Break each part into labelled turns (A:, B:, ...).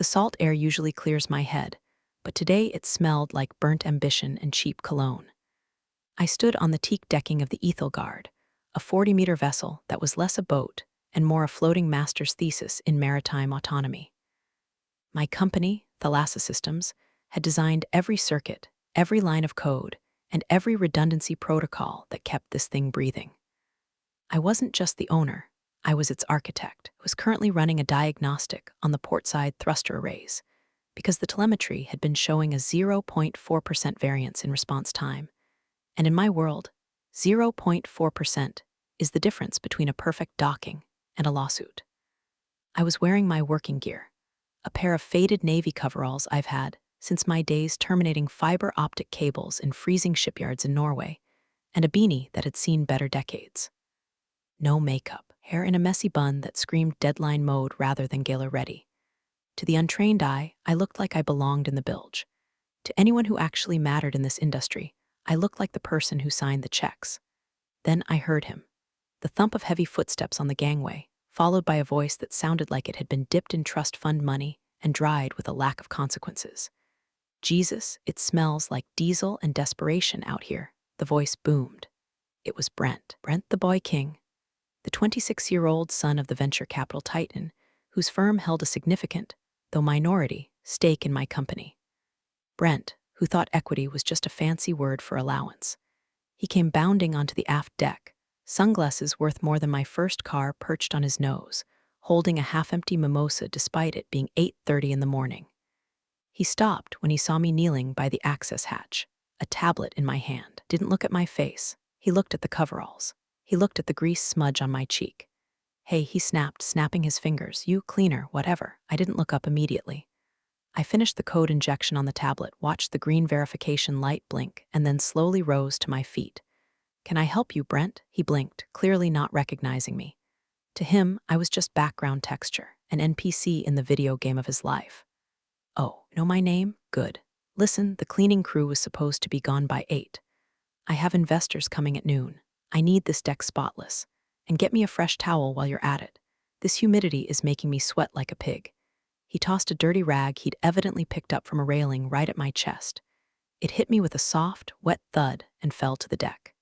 A: The salt air usually clears my head, but today it smelled like burnt ambition and cheap cologne. I stood on the teak decking of the Ethelgard, a 40-meter vessel that was less a boat and more a floating master's thesis in maritime autonomy. My company, Thalassa Systems, had designed every circuit, every line of code, and every redundancy protocol that kept this thing breathing. I wasn't just the owner, I was its architect, who was currently running a diagnostic on the portside thruster arrays, because the telemetry had been showing a 0.4% variance in response time. And in my world, 0.4% is the difference between a perfect docking and a lawsuit. I was wearing my working gear, a pair of faded navy coveralls I've had since my days terminating fiber optic cables in freezing shipyards in Norway, and a beanie that had seen better decades. No makeup, hair in a messy bun that screamed deadline mode rather than gala ready. To the untrained eye, I looked like I belonged in the bilge. To anyone who actually mattered in this industry, I looked like the person who signed the checks. Then I heard him, the thump of heavy footsteps on the gangway, followed by a voice that sounded like it had been dipped in trust fund money and dried with a lack of consequences. Jesus, it smells like diesel and desperation out here, the voice boomed. It was Brent the boy king, the 26-year-old son of the venture capital titan, whose firm held a significant, though minority, stake in my company. Brent, who thought equity was just a fancy word for allowance. He came bounding onto the aft deck, sunglasses worth more than my first car perched on his nose, holding a half-empty mimosa despite it being 8:30 in the morning. He stopped when he saw me kneeling by the access hatch, a tablet in my hand. Didn't look at my face. He looked at the coveralls. He looked at the grease smudge on my cheek. Hey, he snapped, snapping his fingers. You, cleaner, whatever. I didn't look up immediately. I finished the code injection on the tablet, watched the green verification light blink, and then slowly rose to my feet. Can I help you, Brent? He blinked, clearly not recognizing me. To him, I was just background texture, an NPC in the video game of his life. Oh, know my name? Good. Listen, the cleaning crew was supposed to be gone by 8. I have investors coming at noon. I need this deck spotless. And get me a fresh towel while you're at it. This humidity is making me sweat like a pig. He tossed a dirty rag he'd evidently picked up from a railing right at my chest. It hit me with a soft, wet thud and fell to the deck.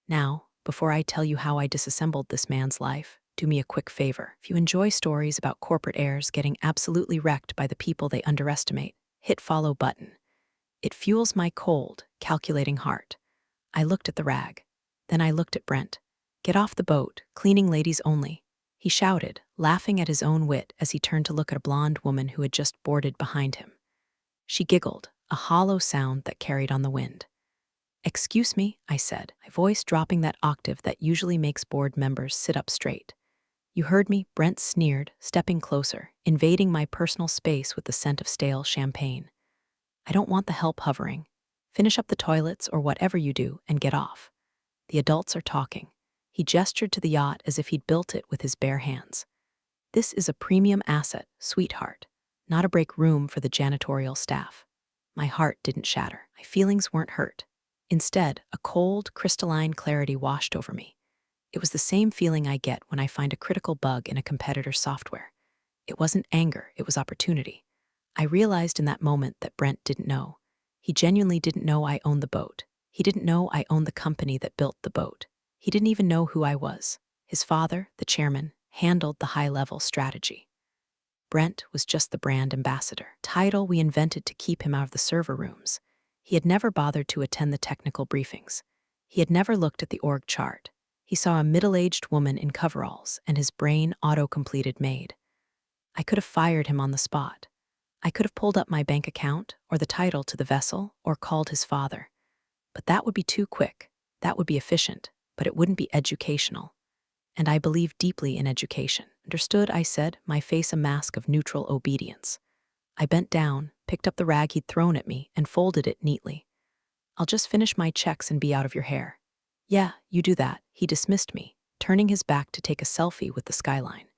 A: Now, before I tell you how I disassembled this man's life, do me a quick favor. If you enjoy stories about corporate heirs getting absolutely wrecked by the people they underestimate, hit follow button. It fuels my cold, calculating heart. I looked at the rag. Then I looked at Brent. Get off the boat, cleaning ladies only. He shouted, laughing at his own wit as he turned to look at a blonde woman who had just boarded behind him. She giggled, a hollow sound that carried on the wind. Excuse me, I said, my voice dropping that octave that usually makes board members sit up straight. You heard me, Brent sneered, stepping closer, invading my personal space with the scent of stale champagne. I don't want the help hovering. Finish up the toilets or whatever you do and get off. The adults are talking. He gestured to the yacht as if he'd built it with his bare hands. This is a premium asset, sweetheart, not a break room for the janitorial staff. My heart didn't shatter. My feelings weren't hurt. Instead, a cold, crystalline clarity washed over me. It was the same feeling I get when I find a critical bug in a competitor's software. It wasn't anger, it was opportunity. I realized in that moment that Brent didn't know. He genuinely didn't know I owned the boat. He didn't know I owned the company that built the boat. He didn't even know who I was. His father, the chairman, handled the high-level strategy. Brent was just the brand ambassador, title we invented to keep him out of the server rooms. He had never bothered to attend the technical briefings. He had never looked at the org chart. He saw a middle-aged woman in coveralls and his brain auto-completed made. I could have fired him on the spot. I could have pulled up my bank account or the title to the vessel or called his father. But that would be too quick. That would be efficient, but it wouldn't be educational. And I believe deeply in education. Understood, I said, my face a mask of neutral obedience. I bent down, picked up the rag he'd thrown at me, and folded it neatly. I'll just finish my checks and be out of your hair. Yeah, you do that, he dismissed me, turning his back to take a selfie with the skyline.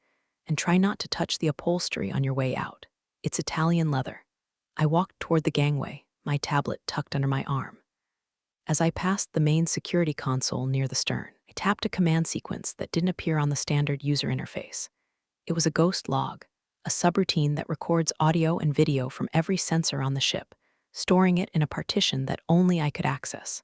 A: And try not to touch the upholstery on your way out. It's Italian leather. I walked toward the gangway, my tablet tucked under my arm. As I passed the main security console near the stern, I tapped a command sequence that didn't appear on the standard user interface. It was a ghost log, a subroutine that records audio and video from every sensor on the ship, storing it in a partition that only I could access.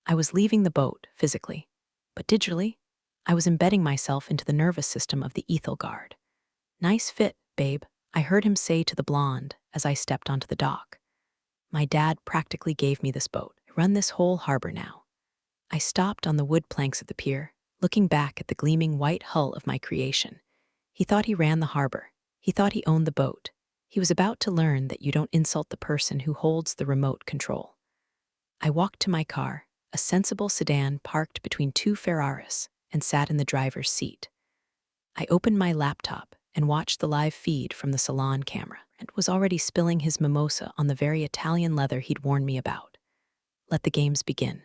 A: I was leaving the boat, physically, but digitally, I was embedding myself into the nervous system of the Ethel Guard. "Nice fit, babe," I heard him say to the blonde as I stepped onto the dock. "My dad practically gave me this boat. I run this whole harbor now." I stopped on the wood planks of the pier, looking back at the gleaming white hull of my creation. He thought he ran the harbor. He thought he owned the boat. He was about to learn that you don't insult the person who holds the remote control. I walked to my car, a sensible sedan parked between two Ferraris, and sat in the driver's seat. I opened my laptop and watched the live feed from the salon camera and was already spilling his mimosa on the very Italian leather he'd warned me about. Let the games begin.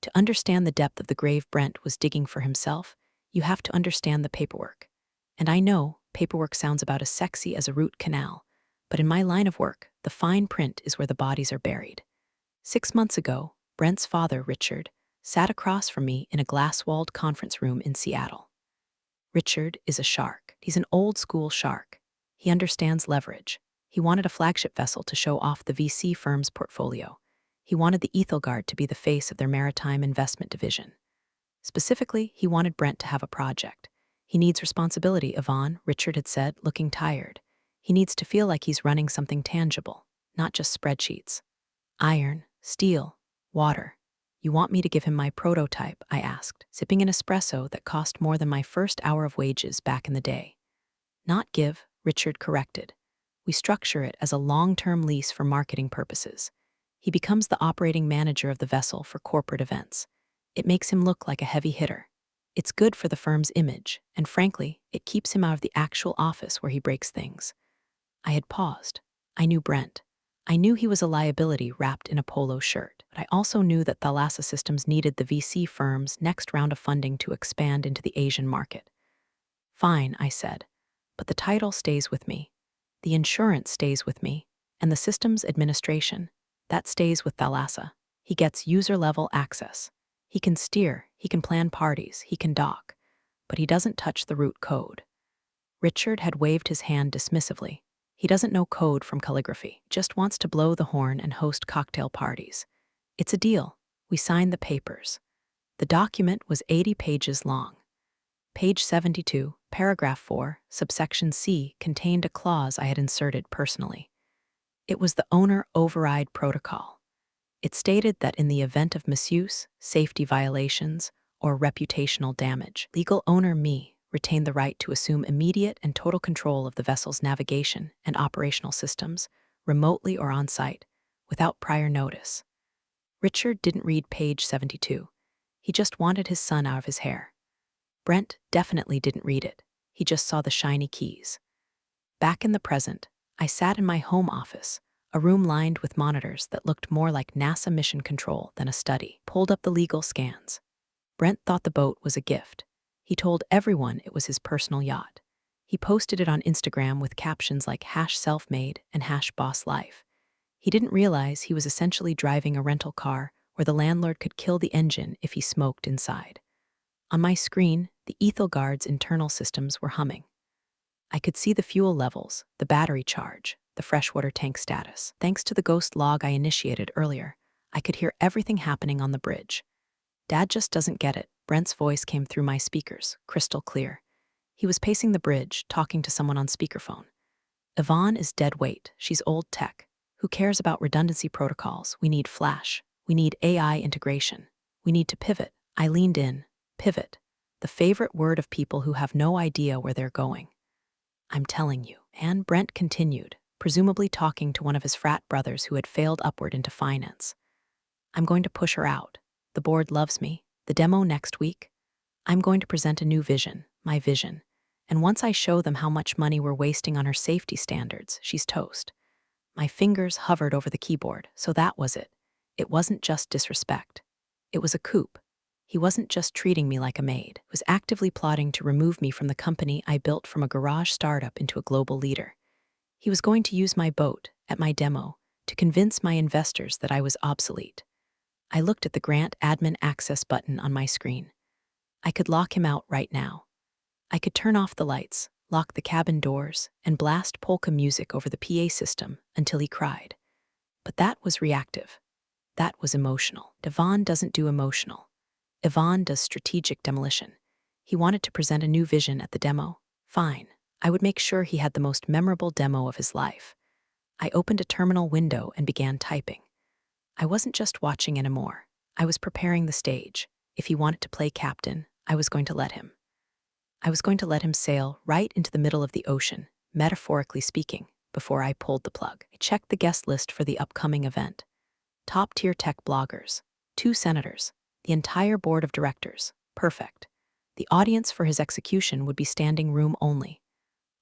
A: To understand the depth of the grave Brent was digging for himself, you have to understand the paperwork. And I know paperwork sounds about as sexy as a root canal, but in my line of work, the fine print is where the bodies are buried. 6 months ago, Brent's father, Richard, sat across from me in a glass-walled conference room in Seattle. Richard is a shark. He's an old-school shark. He understands leverage. He wanted a flagship vessel to show off the VC firm's portfolio. He wanted the Ethel Guard to be the face of their maritime investment division. Specifically, he wanted Brent to have a project. "He needs responsibility, Yvonne," Richard had said, looking tired. "He needs to feel like he's running something tangible, not just spreadsheets." "Iron, steel, water. You want me to give him my prototype?" I asked, sipping an espresso that cost more than my first hour of wages back in the day. "Not give," Richard corrected. "We structure it as a long-term lease for marketing purposes. He becomes the operating manager of the vessel for corporate events. It makes him look like a heavy hitter. It's good for the firm's image, and frankly, it keeps him out of the actual office where he breaks things." I had paused. I knew Brent. I knew he was a liability wrapped in a polo shirt, but I also knew that Thalassa Systems needed the VC firm's next round of funding to expand into the Asian market. "Fine," I said, "but the title stays with me. The insurance stays with me, and the systems administration, that stays with Thalassa. He gets user-level access. He can steer, he can plan parties, he can dock, but he doesn't touch the root code." Richard had waved his hand dismissively. "He doesn't know code from calligraphy, just wants to blow the horn and host cocktail parties. It's a deal." We signed the papers. The document was 80 pages long. Page 72, paragraph 4, subsection C, contained a clause I had inserted personally. It was the owner override protocol. It stated that in the event of misuse, safety violations, or reputational damage, legal owner me retained the right to assume immediate and total control of the vessel's navigation and operational systems, remotely or on-site, without prior notice. Richard didn't read page 72. He just wanted his son out of his hair. Brent definitely didn't read it. He just saw the shiny keys. Back in the present, I sat in my home office, a room lined with monitors that looked more like NASA mission control than a study, pulled up the legal scans. Brent thought the boat was a gift. He told everyone it was his personal yacht. He posted it on Instagram with captions like #selfmade and #bosslife. He didn't realize he was essentially driving a rental car where the landlord could kill the engine if he smoked inside. On my screen, the Ethel Guard's internal systems were humming. I could see the fuel levels, the battery charge, the freshwater tank status. Thanks to the ghost log I initiated earlier, I could hear everything happening on the bridge. "Dad just doesn't get it." Brent's voice came through my speakers, crystal clear. He was pacing the bridge, talking to someone on speakerphone. "Yvonne is dead weight. She's old tech. Who cares about redundancy protocols? We need Flash. We need AI integration. We need to pivot." I leaned in. Pivot. The favorite word of people who have no idea where they're going. "I'm telling you." And Brent continued, presumably talking to one of his frat brothers who had failed upward into finance. "I'm going to push her out. The board loves me. The demo next week. I'm going to present a new vision, my vision. And once I show them how much money we're wasting on her safety standards, she's toast." My fingers hovered over the keyboard, so that was it. It wasn't just disrespect. It was a coup. He wasn't just treating me like a maid. He was actively plotting to remove me from the company I built from a garage startup into a global leader. He was going to use my boat, at my demo, to convince my investors that I was obsolete. I looked at the grant admin access button on my screen. I could lock him out right now. I could turn off the lights, lock the cabin doors, and blast polka music over the PA system until he cried. But that was reactive. That was emotional. Devon doesn't do emotional. Yvonne does strategic demolition. He wanted to present a new vision at the demo. Fine. I would make sure he had the most memorable demo of his life. I opened a terminal window and began typing. I wasn't just watching anymore. I was preparing the stage. If he wanted to play captain, I was going to let him. I was going to let him sail right into the middle of the ocean, metaphorically speaking, before I pulled the plug. I checked the guest list for the upcoming event. Top-tier tech bloggers, 2 senators, the entire board of directors. Perfect. The audience for his execution would be standing room only.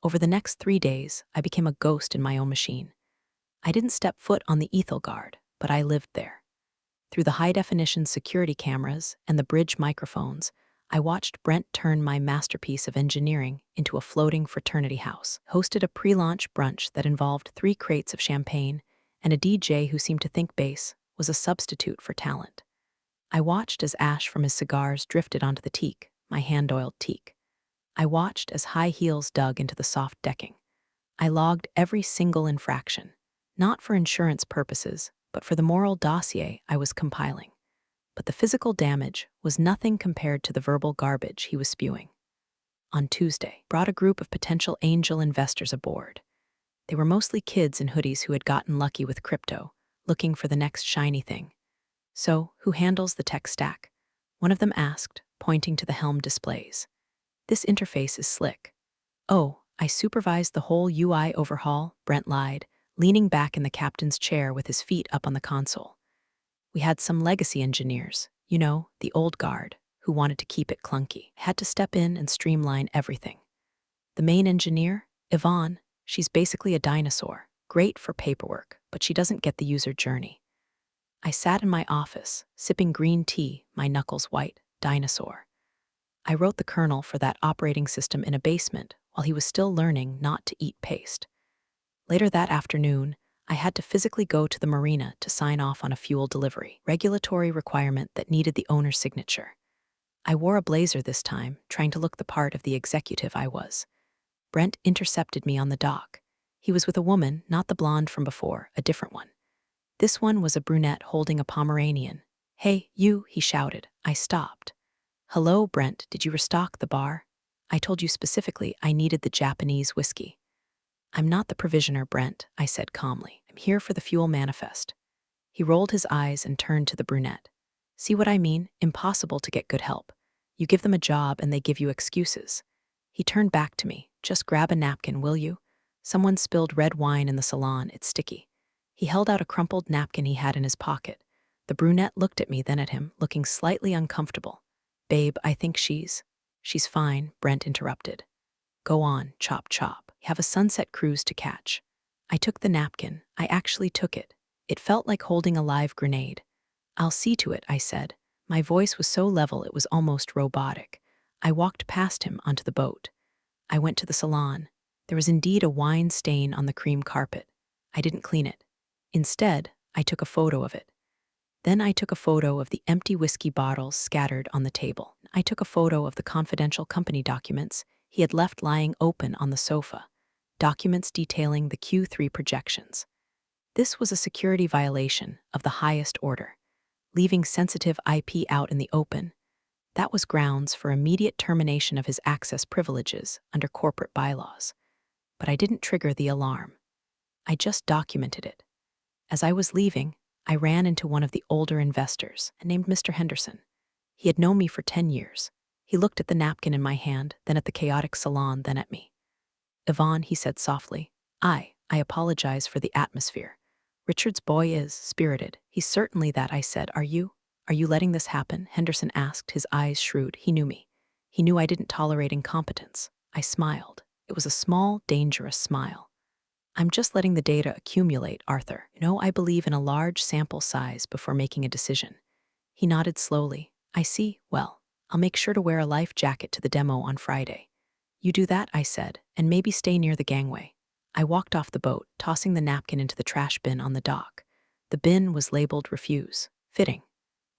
A: Over the next 3 days, I became a ghost in my own machine. I didn't step foot on the Ethel Guard, but I lived there. Through the high-definition security cameras and the bridge microphones, I watched Brent turn my masterpiece of engineering into a floating fraternity house, hosted a pre-launch brunch that involved 3 crates of champagne, and a DJ who seemed to think bass was a substitute for talent. I watched as ash from his cigars drifted onto the teak, my hand-oiled teak. I watched as high heels dug into the soft decking. I logged every single infraction, not for insurance purposes, but for the moral dossier I was compiling. But the physical damage was nothing compared to the verbal garbage he was spewing. On Tuesday, brought a group of potential angel investors aboard. They were mostly kids in hoodies who had gotten lucky with crypto, looking for the next shiny thing. So, who handles the tech stack? One of them asked, pointing to the helm displays. This interface is slick. Oh, I supervised the whole UI overhaul, Brent lied, leaning back in the captain's chair with his feet up on the console. We had some legacy engineers, the old guard, who wanted to keep it clunky, had to step in and streamline everything. The main engineer, Yvonne, she's basically a dinosaur, great for paperwork, but she doesn't get the user journey. I sat in my office, sipping green tea, my knuckles white, dinosaur. I wrote the kernel for that operating system in a basement while he was still learning not to eat paste. Later that afternoon, I had to physically go to the marina to sign off on a fuel delivery, regulatory requirement that needed the owner's signature. I wore a blazer this time, trying to look the part of the executive I was. Brent intercepted me on the dock. He was with a woman, not the blonde from before, a different one. This one was a brunette holding a Pomeranian. "Hey, you," he shouted. I stopped. "Hello, Brent, did you restock the bar? I told you specifically I needed the Japanese whiskey." "I'm not the provisioner, Brent," I said calmly. "I'm here for the fuel manifest." He rolled his eyes and turned to the brunette. "See what I mean? Impossible to get good help. You give them a job and they give you excuses." He turned back to me. "Just grab a napkin, will you? Someone spilled red wine in the salon, it's sticky." He held out a crumpled napkin he had in his pocket. The brunette looked at me, then at him, looking slightly uncomfortable. "Babe, I think she's fine," Brent interrupted. "Go on, chop chop. You have a sunset cruise to catch." I took the napkin. I actually took it. It felt like holding a live grenade. "I'll see to it," I said. My voice was so level it was almost robotic. I walked past him onto the boat. I went to the salon. There was indeed a wine stain on the cream carpet. I didn't clean it. Instead, I took a photo of it. Then I took a photo of the empty whiskey bottles scattered on the table. I took a photo of the confidential company documents he had left lying open on the sofa, documents detailing the Q3 projections. This was a security violation of the highest order. Leaving sensitive IP out in the open, that was grounds for immediate termination of his access privileges under corporate bylaws. But I didn't trigger the alarm. I just documented it. As I was leaving, I ran into one of the older investors, named Mr. Henderson. He had known me for 10 years. He looked at the napkin in my hand, then at the chaotic salon, then at me. "Yvonne," he said softly, I apologize for the atmosphere. Richard's boy is spirited. He's certainly that," I said. Are you letting this happen?" Henderson asked, his eyes shrewd. He knew me. He knew I didn't tolerate incompetence. I smiled. It was a small, dangerous smile. "I'm just letting the data accumulate, Arthur. I believe in a large sample size before making a decision." He nodded slowly. "I see. Well, I'll make sure to wear a life jacket to the demo on Friday." "You do that," I said, "and maybe stay near the gangway." I walked off the boat, tossing the napkin into the trash bin on the dock. The bin was labeled refuse. Fitting.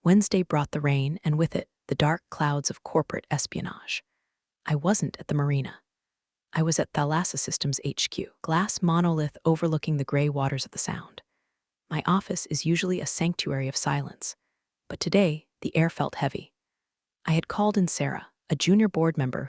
A: Wednesday brought the rain, and with it, the dark clouds of corporate espionage. I wasn't at the marina. I was at Thalassa Systems HQ, glass monolith overlooking the gray waters of the Sound. My office is usually a sanctuary of silence, but today the air felt heavy. I had called in Sarah, a junior board member